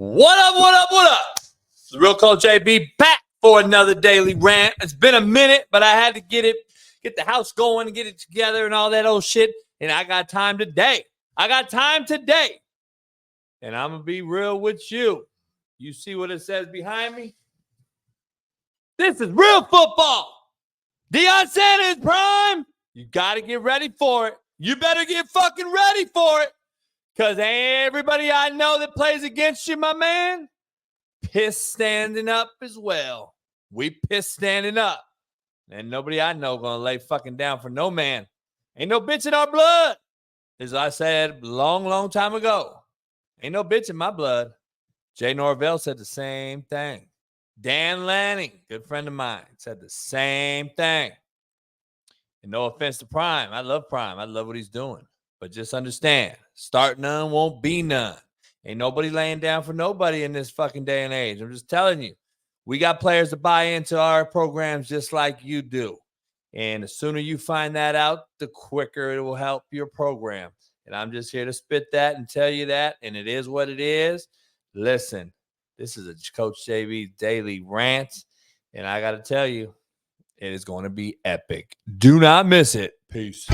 What up, what up, what up? It's the real Coach JB back for another daily rant. It's been a minute, but I had to get the house going and get it together and all that old shit. And I got time today. And I'm going to be real with you. You see what it says behind me? This is real football. Deion Sanders prime. You got to get ready for it. You better get fucking ready for it. Because everybody I know that plays against you, my man, piss standing up as well. We piss standing up. And nobody I know going to lay fucking down for no man. Ain't no bitch in our blood. As I said a long, long time ago. Ain't no bitch in my blood. Jay Norvell said the same thing. Dan Lanning, good friend of mine, said the same thing. And no offense to Prime. I love Prime. I love what he's doing. But just understand, start none won't be none. Ain't nobody laying down for nobody in this fucking day and age. I'm just telling you, we got players to buy into our programs just like you do. And the sooner you find that out, the quicker it will help your program. And I'm just here to spit that and tell you that. And it is what it is. Listen, this is a Coach JB daily rant. And I got to tell you, it is going to be epic. Do not miss it. Peace.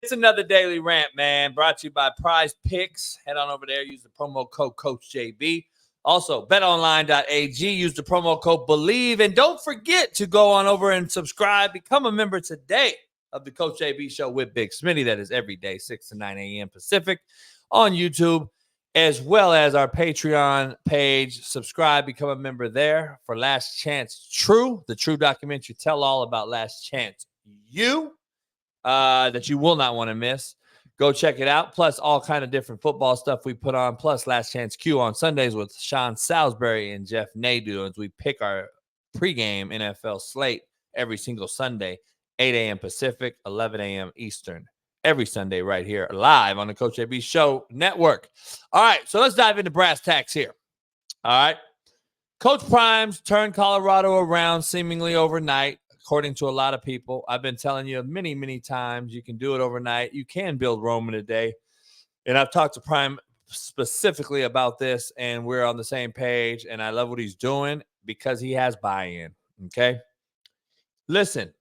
It's another daily rant, man, brought to you by Prize Picks. Head on over there. Use the promo code CoachJB. Also, betonline.ag. Use the promo code BELIEVE. And don't forget to go on over and subscribe. Become a member today of the Coach JB Show with Big Smitty. That is every day, 6 to 9 a.m. Pacific on YouTube, as well as our Patreon page. Subscribe. Become a member there for Last Chance True, the true documentary tell all about Last Chance U. That you will not want to miss. Go check it out. Plus all kind of different football stuff we put on. Plus Last Chance Q on Sundays with Sean Salisbury and Jeff Nadu as we pick our pregame NFL slate every single Sunday, 8 a.m. Pacific, 11 a.m. Eastern. Every Sunday right here live on the Coach JB Show Network. All right, so let's dive into brass tacks here. All right. Coach Primes turned Colorado around seemingly overnight. According to a lot of people, I've been telling you many, many times, you can do it overnight. You can build Rome in a day. And I've talked to Prime specifically about this, and we're on the same page. And I love what he's doing because he has buy-in. Okay. Listen,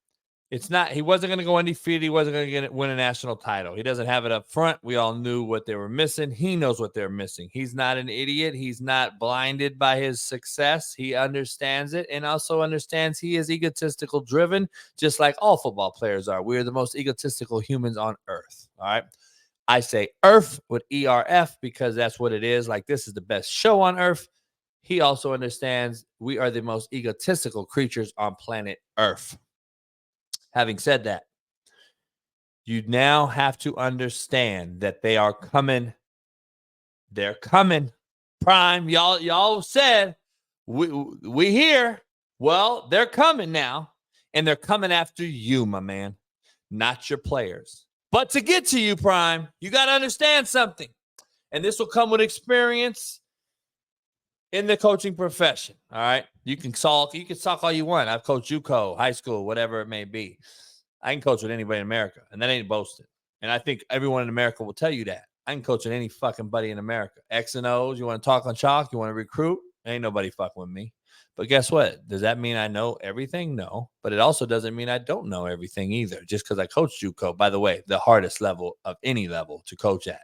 he wasn't going to go undefeated. He wasn't going to win a national title. He doesn't have it up front. We all knew what they were missing. He knows what they're missing. He's not an idiot. He's not blinded by his success. He understands it and also understands he is egotistical driven, just like all football players are. We're the most egotistical humans on earth. All right. I say earth with ERF because that's what it is. Like, this is the best show on earth. He also understands we are the most egotistical creatures on planet Earth. Having said that, you now have to understand that they are coming. They're coming. Prime, y'all said we here. Well, they're coming now, and they're coming after you, my man, not your players. But to get to you, Prime, you got to understand something, and this will come with experience in the coaching profession. All right. You can talk all you want. I've coached JUCO, high school, whatever it may be. I can coach with anybody in America, and that ain't boasting. And I think everyone in America will tell you that. I can coach with any fucking buddy in America. X and O's, you want to talk on chalk, you want to recruit, ain't nobody fucking with me. But guess what? Does that mean I know everything? No. But it also doesn't mean I don't know everything either, just because I coach JUCO. By the way, the hardest level of any level to coach at.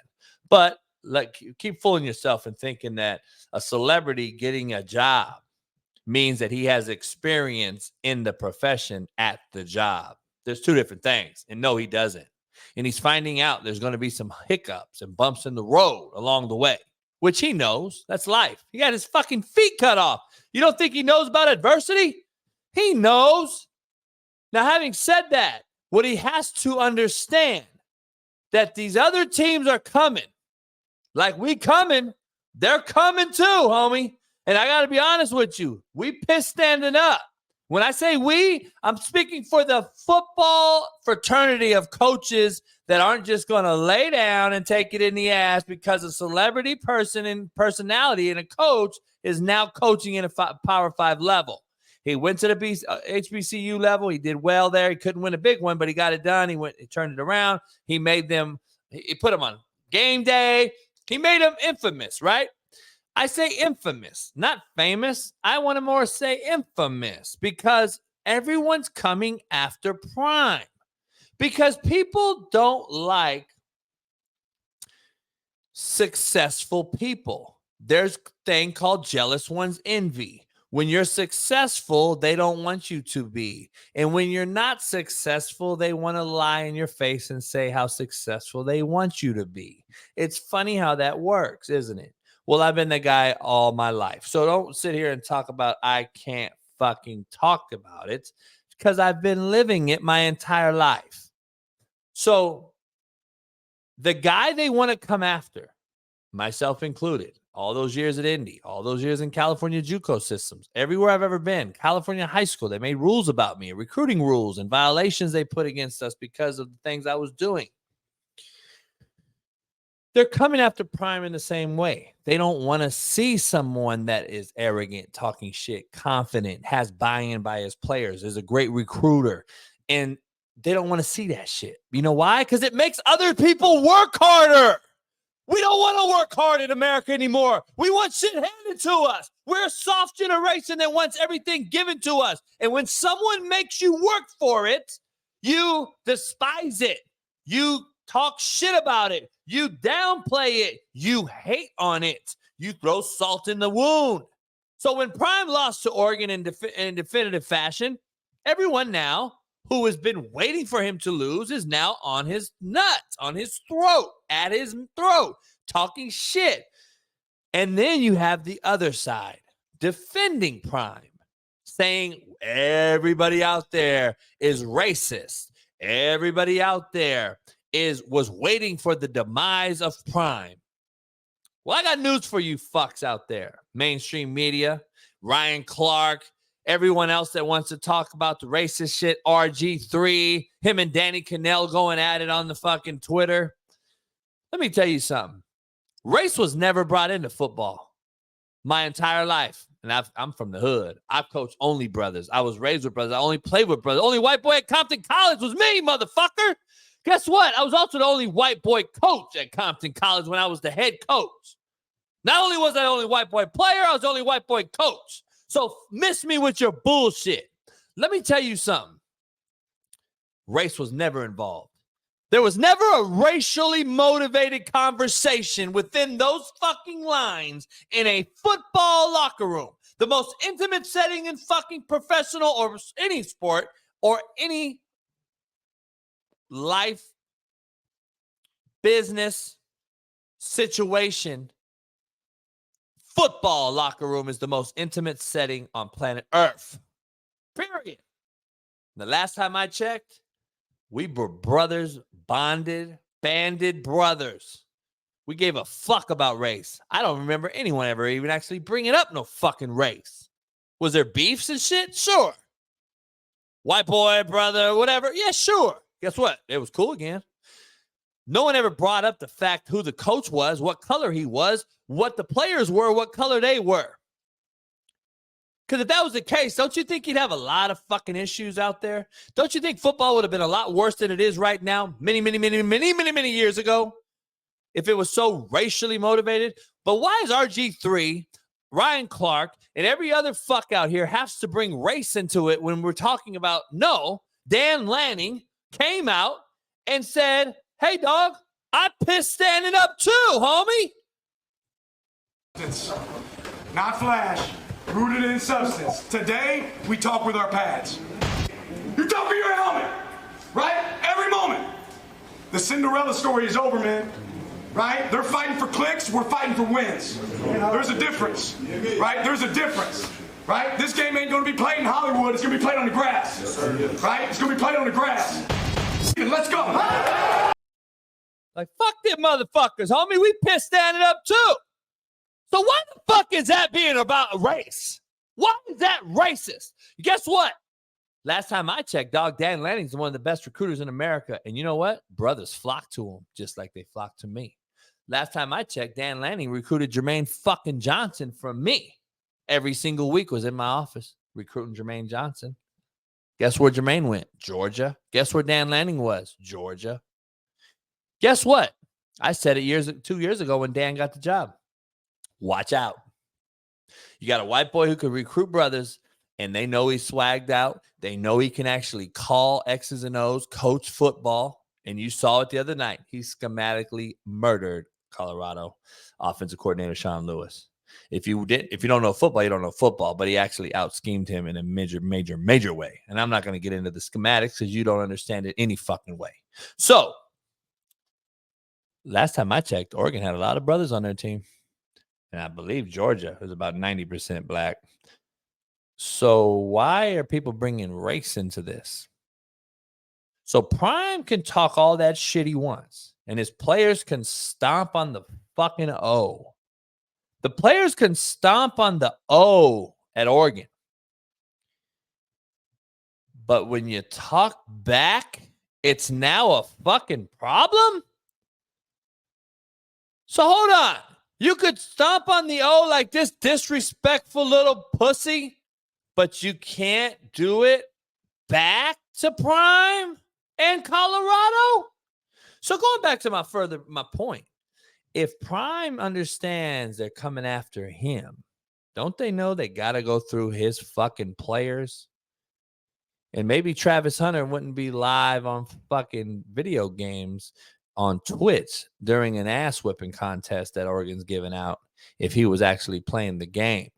But like, keep fooling yourself and thinking that a celebrity getting a job means that he has experience in the profession at the job. There's two different things. And no, he doesn't. And he's finding out there's going to be some hiccups and bumps in the road along the way, which he knows. That's life. He got his fucking feet cut off. You don't think he knows about adversity? He knows. Now, having said that, what he has to understand that these other teams are coming. Like we coming, They're coming too, homie. And I got to be honest with you. We pissed standing up. When I say we, I'm speaking for the football fraternity of coaches that aren't just going to lay down and take it in the ass because a celebrity person and personality and a coach is now coaching in a Power 5 level. He went to the HBCU level. He did well there. He couldn't win a big one, but he got it done. He turned it around. He made them, he put them on game day. He made them infamous, right? I say infamous, not famous. I want to more say infamous because everyone's coming after Prime because people don't like successful people. There's a thing called jealous one's envy. When you're successful, they don't want you to be. And when you're not successful, they want to lie in your face and say how successful they want you to be. It's funny how that works, isn't it? Well, I've been the guy all my life. So don't sit here and talk about I can't fucking talk about it because I've been living it my entire life. So the guy they want to come after, myself included, all those years at Indy, all those years in California JUCO systems, everywhere I've ever been, California high school, they made rules about me, recruiting rules and violations they put against us because of the things I was doing. They're coming after Prime in the same way. They don't want to see someone that is arrogant, talking shit, confident, has buy-in by his players, is a great recruiter. And they don't want to see that shit. You know why? Because it makes other people work harder. We don't want to work hard in America anymore. We want shit handed to us. We're a soft generation that wants everything given to us. And when someone makes you work for it, you despise it. You talk shit about it. You downplay it. You hate on it. You throw salt in the wound. So when Prime lost to Oregon in definitive fashion, everyone now who has been waiting for him to lose is now on his nuts, on his throat, at his throat, talking shit. And then you have the other side defending Prime, saying everybody out there is racist. Everybody out there was waiting for the demise of Prime. Well, I got news for you fucks out there. Mainstream media, Ryan Clark, everyone else that wants to talk about the racist shit, RG3, him and Danny Cannell going at it on the fucking Twitter. Let me tell you something. Race was never brought into football my entire life. And I'm from the hood. I've coached only brothers. I was raised with brothers. I only played with brothers. Only white boy at Compton College was me, motherfucker. Guess what? I was also the only white boy coach at Compton College when I was the head coach. Not only was I the only white boy player, I was the only white boy coach. So miss me with your bullshit. Let me tell you something. Race was never involved. There was never a racially motivated conversation within those fucking lines in a football locker room. The most intimate setting in fucking professional or any sport or any life, business, situation. Football locker room is the most intimate setting on planet Earth. Period. The last time I checked, we were brothers, banded brothers. We gave a fuck about race. I don't remember anyone ever even actually bringing up no fucking race. Was there beefs and shit? Sure. White boy, brother, whatever. Yeah, sure. Guess what? It was cool again. No one ever brought up the fact who the coach was, what color he was, what the players were, what color they were. Because if that was the case, don't you think you'd have a lot of fucking issues out there? Don't you think football would have been a lot worse than it is right now many years ago if it was so racially motivated? But why is RG3, Ryan Clark, and every other fuck out here has to bring race into it when we're talking about, no, Dan Lanning came out and said, hey, dog, I pissed standing up too, homie. Not flash, rooted in substance. Today, we talk with our pads. You talk with your helmet, right? Every moment. The Cinderella story is over, man. Right? They're fighting for clicks, we're fighting for wins. There's a difference, right? There's a difference, right? This game ain't gonna be played in Hollywood, it's gonna be played on the grass, right? It's gonna be played on the grass. Let's go. Like, fuck them motherfuckers, homie. We pissed standing up too. So why the fuck is that being about race? Why is that racist? Guess what? Last time I checked, dog, Dan Lanning's one of the best recruiters in America. And you know what? Brothers flock to him just like they flock to me. Last time I checked, Dan Lanning recruited Jermaine fucking Johnson from me. Every single week was in my office recruiting Jermaine Johnson. Guess where Jermaine went? Georgia. Guess where Dan Lanning was? Georgia. Guess what? I said it 2 years ago when Dan got the job. Watch out. You got a white boy who could recruit brothers, and they know he's swagged out. They know he can actually call X's and O's, coach football. And you saw it the other night. He schematically murdered Colorado offensive coordinator Sean Lewis. If you don't know football, you don't know football. But he actually out-schemed him in a major way. And I'm not going to get into the schematics because you don't understand it any fucking way. So, last time I checked, Oregon had a lot of brothers on their team. And I believe Georgia was about 90% black. So why are people bringing race into this? So Prime can talk all that shit he wants, and his players can stomp on the fucking O. The players can stomp on the O at Oregon. But when you talk back, it's now a fucking problem? So hold on. You could stomp on the O like this disrespectful little pussy, but you can't do it back to Prime and Colorado? So going back to my point, if Prime understands they're coming after him, don't they know they got to go through his fucking players? And maybe Travis Hunter wouldn't be live on fucking video games on Twitch during an ass whipping contest that Oregon's giving out if he was actually playing the game.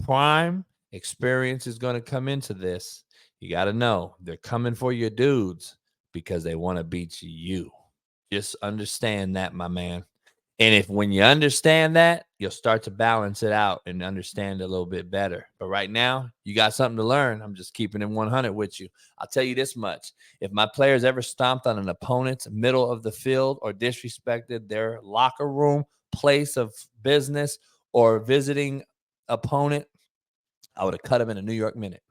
Prime experience is going to come into this. You got to know they're coming for your dudes because they want to beat you. Just understand that, my man. And when you understand that, you'll start to balance it out and understand a little bit better. But right now, you got something to learn. I'm just keeping it 100 with you. I'll tell you this much. If my players ever stomped on an opponent's middle of the field or disrespected their locker room, place of business, or visiting opponent, I would have cut him in a New York minute.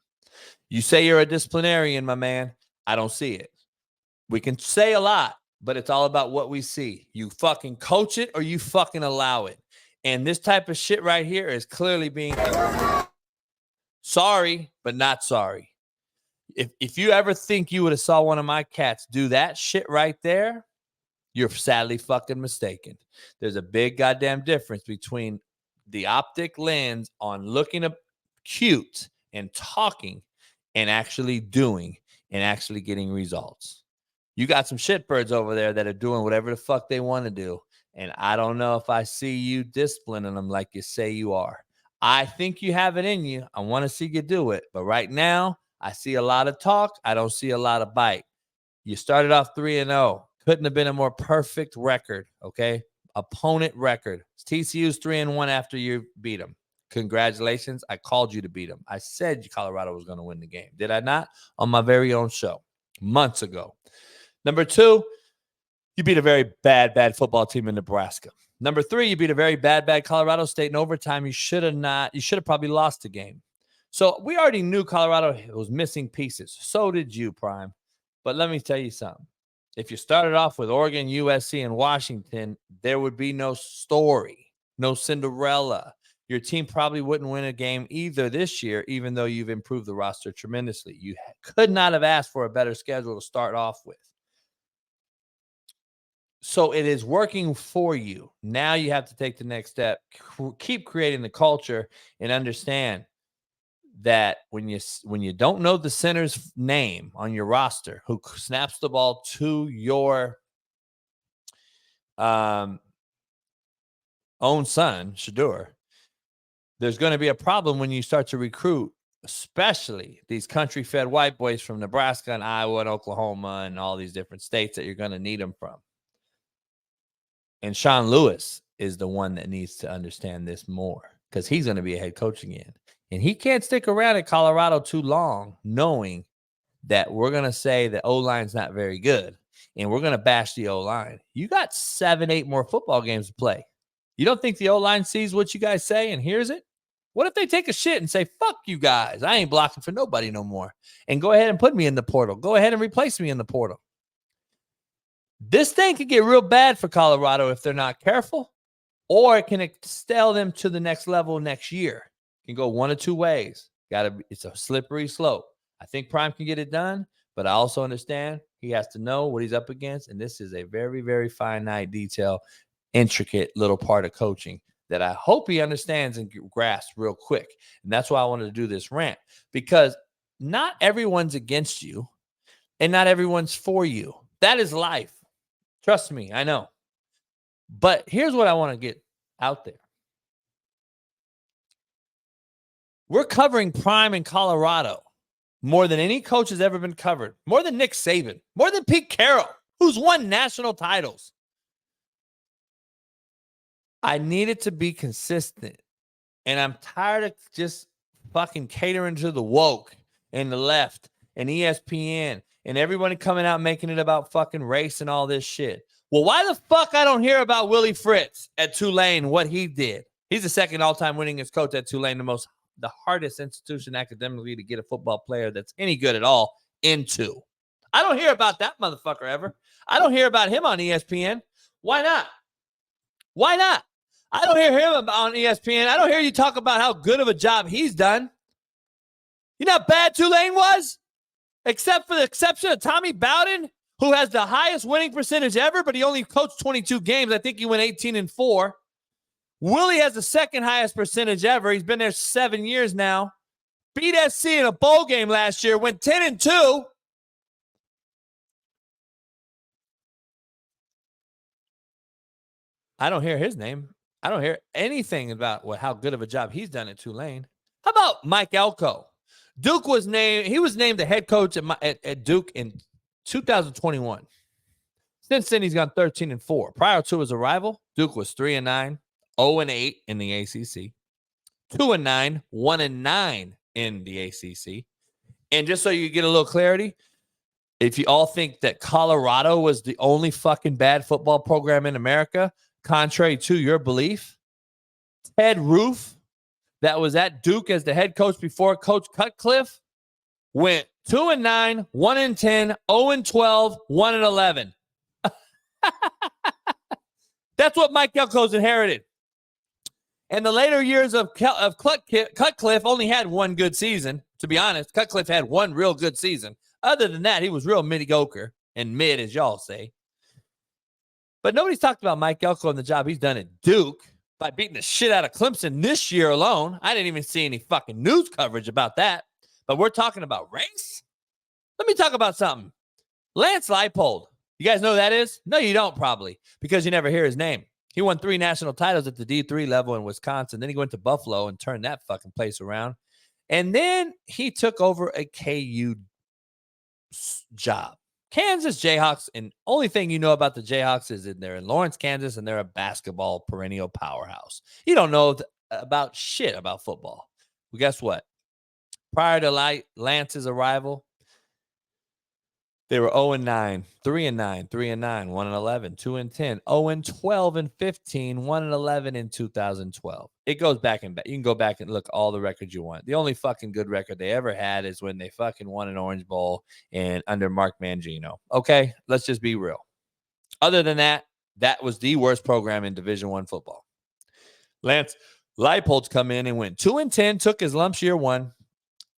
You say you're a disciplinarian, my man. I don't see it. We can say a lot, but it's all about what we see. You fucking coach it or you fucking allow it. And this type of shit right here is clearly being sorry, but not sorry. If you ever think you would have saw one of my cats do that shit right there, you're sadly fucking mistaken. There's a big goddamn difference between the optic lens on looking up cute and talking and actually doing and actually getting results. You got some shitbirds over there that are doing whatever the fuck they want to do. And I don't know if I see you disciplining them like you say you are. I think you have it in you. I want to see you do it. But right now, I see a lot of talk. I don't see a lot of bite. You started off 3-0. Couldn't have been a more perfect record, okay? Opponent record. TCU's 3-1 after you beat them. Congratulations. I called you to beat them. I said Colorado was going to win the game. Did I not? On my very own show months ago. Number 2, you beat a very bad football team in Nebraska. Number 3, you beat a very bad Colorado State in overtime. You should have probably lost the game. So we already knew Colorado was missing pieces. So did you, Prime. But let me tell you something. If you started off with Oregon, USC, and Washington, there would be no story, no Cinderella. Your team probably wouldn't win a game either this year, even though you've improved the roster tremendously. You could not have asked for a better schedule to start off with. So it is working for you. Now you have to take the next step. Keep creating the culture and understand that when you don't know the center's name on your roster, who snaps the ball to your own son, Shedeur, there's going to be a problem when you start to recruit, especially these country-fed white boys from Nebraska and Iowa and Oklahoma and all these different states that you're going to need them from. And Sean Lewis is the one that needs to understand this more because he's going to be a head coach again. And he can't stick around at Colorado too long knowing that we're going to say the O-line's not very good and we're going to bash the O-line. You got 7-8 more football games to play. You don't think the O-line sees what you guys say and hears it? What if they take a shit and say, fuck you guys, I ain't blocking for nobody no more, and go ahead and put me in the portal. Go ahead and replace me in the portal. This thing could get real bad for Colorado if they're not careful, or it can extend them to the next level next year. It can go one of two ways. It's a slippery slope. I think Prime can get it done, but I also understand he has to know what he's up against, and this is a very, very finite detail, intricate little part of coaching that I hope he understands and grasps real quick. And that's why I wanted to do this rant, because not everyone's against you and not everyone's for you. That is life. Trust me, I know. But here's what I want to get out there. We're covering Prime in Colorado more than any coach has ever been covered, more than Nick Saban, more than Pete Carroll, who's won national titles. I needed to be consistent, and I'm tired of just fucking catering to the woke and the left and ESPN and everybody coming out making it about fucking race and all this shit. Well, why the fuck I don't hear about Willie Fritz at Tulane, what he did? He's the second all-time winningest coach at Tulane, the hardest institution academically to get a football player that's any good at all into. I don't hear about that motherfucker ever. I don't hear about him on ESPN. Why not? Why not? I don't hear him on ESPN. I don't hear you talk about how good of a job he's done. You know how bad Tulane was? Except for the exception of Tommy Bowden, who has the highest winning percentage ever, but he only coached 22 games. I think he went 18-4. Willie has the second highest percentage ever. He's been there 7 years now. Beat SC in a bowl game last year, went 10-2. I don't hear his name. I don't hear anything about how good of a job he's done at Tulane. How about Mike Elko? He was named the head coach at Duke in 2021. Since then, he's gone 13-4. Prior to his arrival, Duke was 3-9, 0-8 in the ACC, 2-9, 1-9 in the ACC. And just so you get a little clarity, if you all think that Colorado was the only fucking bad football program in America, contrary to your belief, Ted Roof, that was at Duke as the head coach before Coach Cutcliffe, went 2-9, 1-10, 0-12, 1-11. That's what Mike Elko's inherited. And the later years of Cutcliffe only had one good season. To be honest, Cutcliffe had one real good season. Other than that, he was real mediocre and mid, as y'all say. But nobody's talked about Mike Elko and the job he's done at Duke by beating the shit out of Clemson this year alone. I didn't even see any fucking news coverage about that. But we're talking about race? Let me talk about something. Lance Leipold. You guys know who that is? No, you don't probably, because you never hear his name. He won 3 national titles at the D3 level in Wisconsin. Then he went to Buffalo and turned that fucking place around. And then he took over a KU job. Kansas Jayhawks, and only thing you know about the Jayhawks is that they're in Lawrence, Kansas, and they're a basketball perennial powerhouse. You don't know about shit about football. Well, guess what? Prior to Lance's arrival, they were 0-9, 3-9, 3-9, 1-11, 2-10, 0-12 15, 1-11 in 2012. It goes back and back. You can go back and look all the records you want. The only fucking good record they ever had is when they fucking won an Orange Bowl and under Mark Mangino. Okay, let's just be real. Other than that, that was the worst program in Division I football. Lance Leipold's come in and went 2-10, took his lumps year one.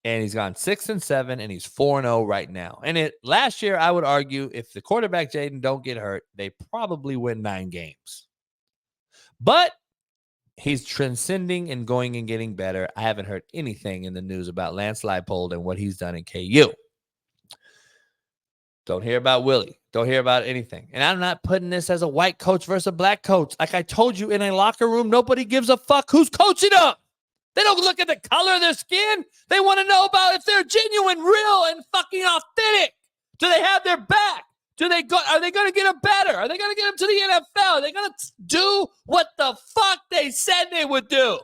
And he's gone 6-7, and he's 4-0 right now. And last year, I would argue, if the quarterback Jaden don't get hurt, they probably win 9 games. But he's transcending and going and getting better. I haven't heard anything in the news about Lance Leipold and what he's done in KU. Don't hear about Willie. Don't hear about anything. And I'm not putting this as a white coach versus a black coach. Like I told you, in a locker room, nobody gives a fuck who's coaching them. They don't look at the color of their skin. They want to know about if they're genuine, real, and fucking authentic. Do they have their back? Are they going to get them better? Are they going to get them to the NFL? Are they going to do what the fuck they said they would do?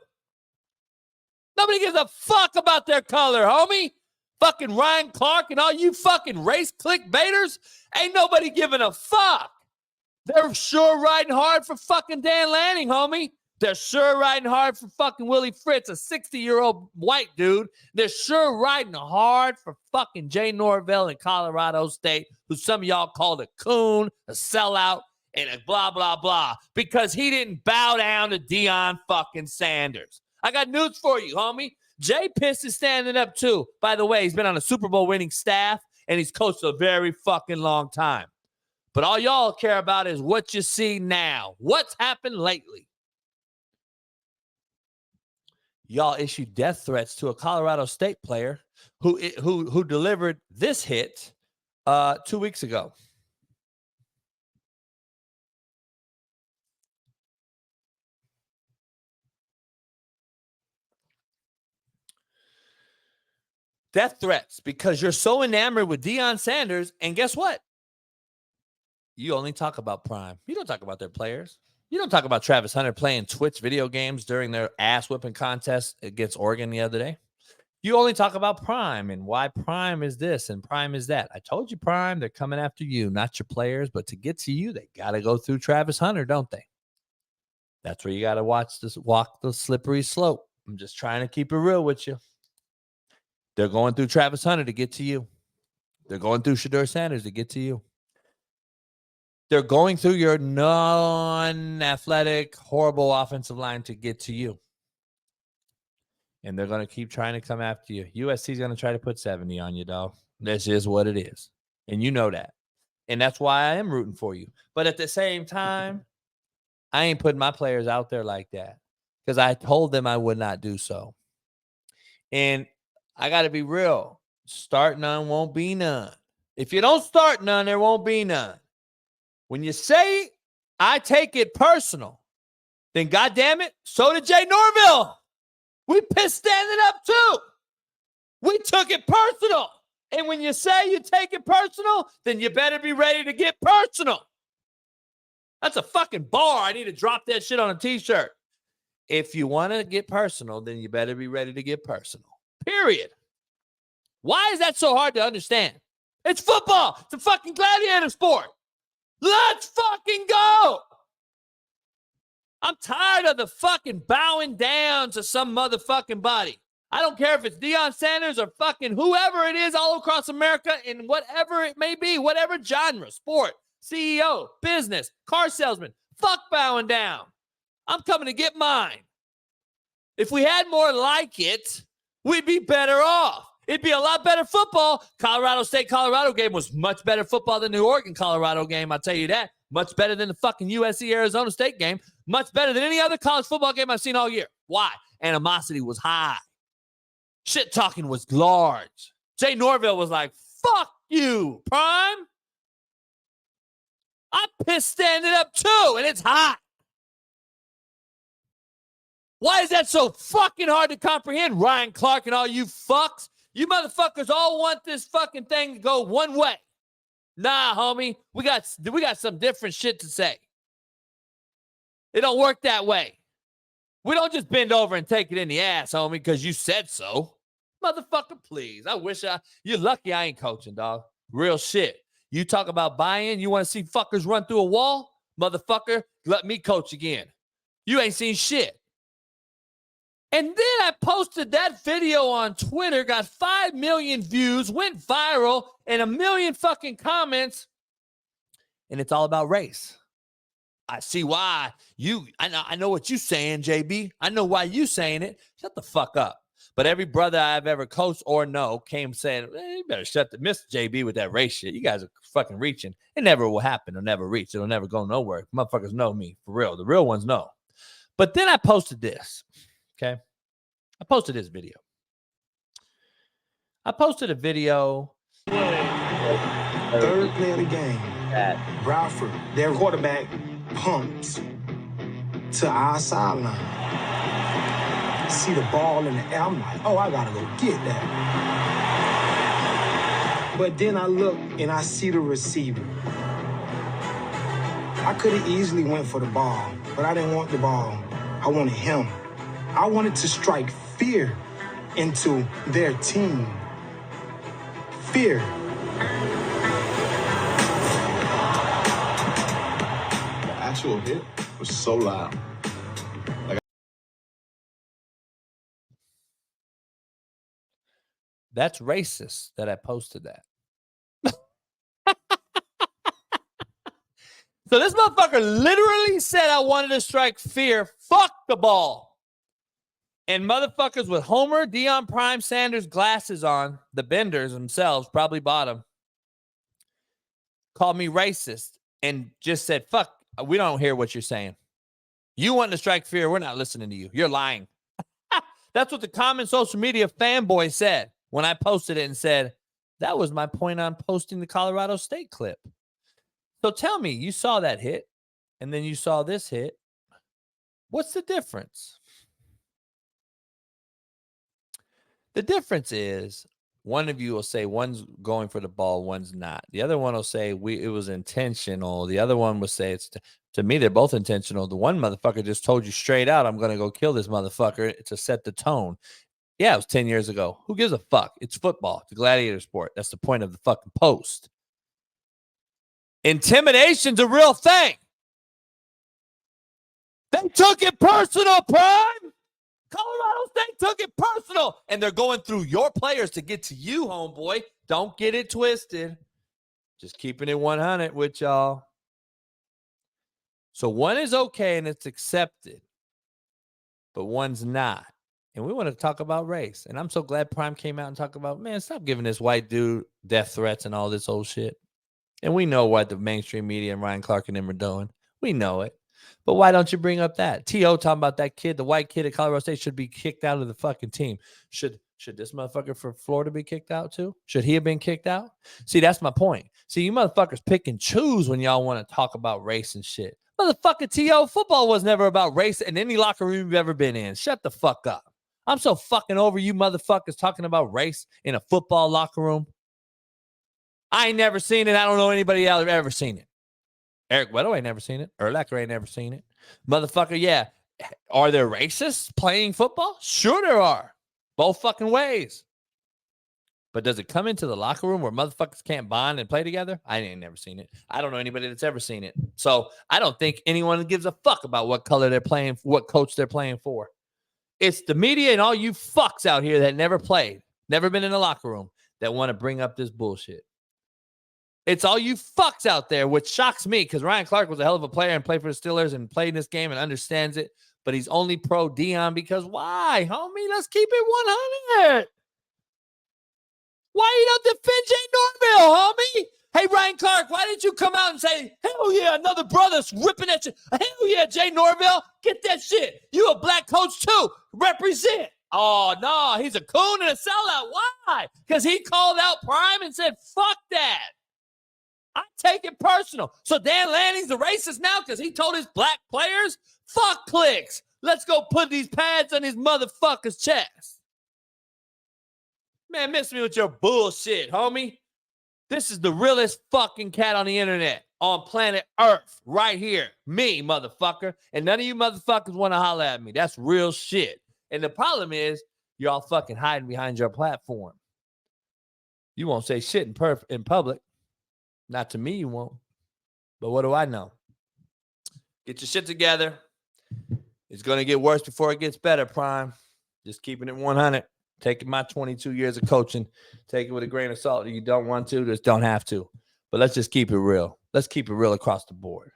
Nobody gives a fuck about their color, homie. Fucking Ryan Clark and all you fucking race clickbaiters. Ain't nobody giving a fuck. They're sure riding hard for fucking Dan Lanning, homie. They're sure riding hard for fucking Willie Fritz, a 60-year-old white dude. They're sure riding hard for fucking Jay Norvell in Colorado State, who some of y'all called a coon, a sellout, and a blah, blah, blah, because he didn't bow down to Deion fucking Sanders. I got news for you, homie. Jay Piss is standing up too. By the way, he's been on a Super Bowl winning staff, and he's coached a very fucking long time. But all y'all care about is what you see now. What's happened lately? Y'all issued death threats to a Colorado State player who delivered this hit 2 weeks ago. Death threats because you're so enamored with Deion Sanders, and guess what? You only talk about Prime. You don't talk about their players. You don't talk about Travis Hunter playing Twitch video games during their ass-whipping contest against Oregon the other day. You only talk about Prime and why Prime is this and Prime is that. I told you, Prime, they're coming after you, not your players, but to get to you, they got to go through Travis Hunter, don't they? That's where you got to walk the slippery slope. I'm just trying to keep it real with you. They're going through Travis Hunter to get to you. They're going through Shedeur Sanders to get to you. They're going through your non-athletic, horrible offensive line to get to you. And they're going to keep trying to come after you. USC is going to try to put 70 on you, dog. This is what it is. And you know that. And that's why I am rooting for you. But at the same time, I ain't putting my players out there like that because I told them I would not do so. And I got to be real. Start none won't be none. If you don't start none, there won't be none. When you say I take it personal, then goddamn it, so did Jay Norvell. We pissed standing up too. We took it personal. And when you say you take it personal, then you better be ready to get personal. That's a fucking bar. I need to drop that shit on a t-shirt. If you want to get personal, then you better be ready to get personal. Period. Why is that so hard to understand? It's football. It's a fucking gladiator sport. Let's fucking go. I'm tired of the fucking bowing down to some motherfucking body. I don't care if it's Deion Sanders or fucking whoever it is all across America in whatever it may be, whatever genre, sport, CEO, business, car salesman. Fuck bowing down. I'm coming to get mine. If we had more like it, we'd be better off. It'd be a lot better football. Colorado State-Colorado game was much better football than the Oregon-Colorado game, I'll tell you that. Much better than the fucking USC-Arizona State game. Much better than any other college football game I've seen all year. Why? Animosity was high. Shit-talking was large. Jay Norvell was like, fuck you, Prime. I'm pissed standing up too, and it's hot. Why is that so fucking hard to comprehend, Ryan Clark and all you fucks? You motherfuckers all want this fucking thing to go one way. Nah, homie, we got some different shit to say. It don't work that way. We don't just bend over and take it in the ass, homie, because you said so. Motherfucker, please. You're lucky I ain't coaching, dog. Real shit. You talk about buy-in, you want to see fuckers run through a wall? Motherfucker, let me coach again. You ain't seen shit. And then I posted that video on Twitter, got 5 million views, went viral, and 1 million fucking comments. And it's all about race. I see why I know what you saying, JB. I know why you saying it. Shut the fuck up. But every brother I've ever coached or know came saying, you better miss JB with that race shit. You guys are fucking reaching. It never will happen. It'll never reach. It'll never go nowhere. Motherfuckers know me, for real. The real ones know. But then I posted this. Okay. I posted this video. I posted a video. Third play of the game. Bradford, their quarterback, pumps to our sideline. See the ball in the air. I'm like, oh, I gotta go get that. But then I look and I see the receiver. I could have easily went for the ball, but I didn't want the ball. I wanted him. I wanted to strike fear into their team. Fear. The actual hit was so loud. Like That's racist that I posted that. So this motherfucker literally said I wanted to strike fear. Fuck the ball. And motherfuckers with Homer, Deion Prime, Sanders glasses on, the benders themselves probably bought them, called me racist and just said, fuck, we don't hear what you're saying. You want to strike fear. We're not listening to you. You're lying. That's what the common social media fanboy said when I posted it and said, that was my point on posting the Colorado State clip. So tell me, you saw that hit and then you saw this hit. What's the difference? The difference is one of you will say one's going for the ball, one's not. The other one will say it was intentional. The other one will say to me, they're both intentional. The one motherfucker just told you straight out, I'm going to go kill this motherfucker to set the tone. Yeah, it was 10 years ago. Who gives a fuck? It's football. It's a gladiator sport. That's the point of the fucking post. Intimidation's a real thing. They took it personal, Prime. Colorado State took it personal. And they're going through your players to get to you, homeboy. Don't get it twisted. Just keeping it 100 with y'all. So one is okay and it's accepted, but one's not. And we want to talk about race. And I'm so glad Prime came out and talked about, man, stop giving this white dude death threats and all this old shit. And we know what the mainstream media and Ryan Clark and them are doing. We know it. But why don't you bring up that? T.O. talking about that kid, the white kid at Colorado State should be kicked out of the fucking team. Should this motherfucker from Florida be kicked out too? Should he have been kicked out? See, that's my point. See, you motherfuckers pick and choose when y'all want to talk about race and shit. Motherfucker, T.O., football was never about race in any locker room you've ever been in. Shut the fuck up. I'm so fucking over you motherfuckers talking about race in a football locker room. I ain't never seen it. I don't know anybody else ever seen it. Eric Weddle ain't never seen it. Urlacher ain't never seen it. Motherfucker, yeah. Are there racists playing football? Sure there are. Both fucking ways. But does it come into the locker room where motherfuckers can't bond and play together? I ain't never seen it. I don't know anybody that's ever seen it. So I don't think anyone gives a fuck about what color they're playing, what coach they're playing for. It's the media and all you fucks out here that never played, never been in the locker room, that want to bring up this bullshit. It's all you fucks out there, which shocks me because Ryan Clark was a hell of a player and played for the Steelers and played in this game and understands it. But he's only pro Deion because why, homie? Let's keep it 100. Why you don't defend Jay Norville, homie? Hey, Ryan Clark, why didn't you come out and say, hell yeah, another brother's ripping at you. Hell yeah, Jay Norville, get that shit. You a black coach too. Represent. Oh, no, he's a coon and a sellout. Why? Because he called out Prime and said, fuck that. I take it personal. So Dan Lanning's a racist now because he told his black players, fuck clicks. Let's go put these pads on his motherfucker's chest. Man, miss me with your bullshit, homie. This is the realest fucking cat on the internet, on planet Earth, right here. Me, motherfucker. And none of you motherfuckers want to holler at me. That's real shit. And the problem is, y'all fucking hiding behind your platform. You won't say shit in public. Not to me, you won't. But what do I know? Get your shit together. It's going to get worse before it gets better, Prime. Just keeping it 100. Taking my 22 years of coaching. Take it with a grain of salt. If you don't want to, just don't have to. But let's just keep it real. Let's keep it real across the board.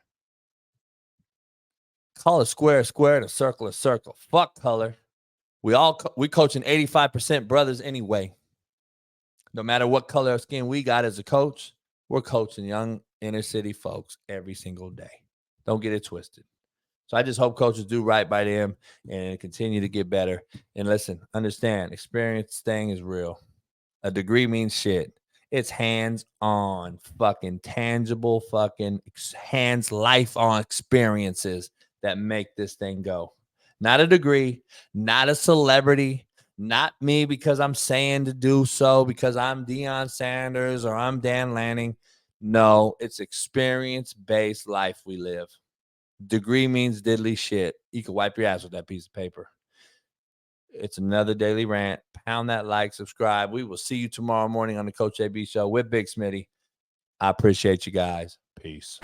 Call a square and a circle. Fuck color. We coaching 85% brothers anyway. No matter what color of skin we got as a coach, we're coaching young inner city folks every single day. Don't get it twisted. So I just hope coaches do right by them and continue to get better. And listen, understand, experience thing is real. A degree means shit. It's hands-on, fucking tangible, fucking hands life-on experiences that make this thing go. Not a degree, not a celebrity, not me because I'm saying to do so because I'm Deion Sanders or I'm Dan Lanning. No, it's experience-based life we live. Degree means diddly shit. You can wipe your ass with that piece of paper. It's another daily rant. Pound that like, subscribe. We will see you tomorrow morning on the Coach AB Show with Big Smitty. I appreciate you guys. Peace.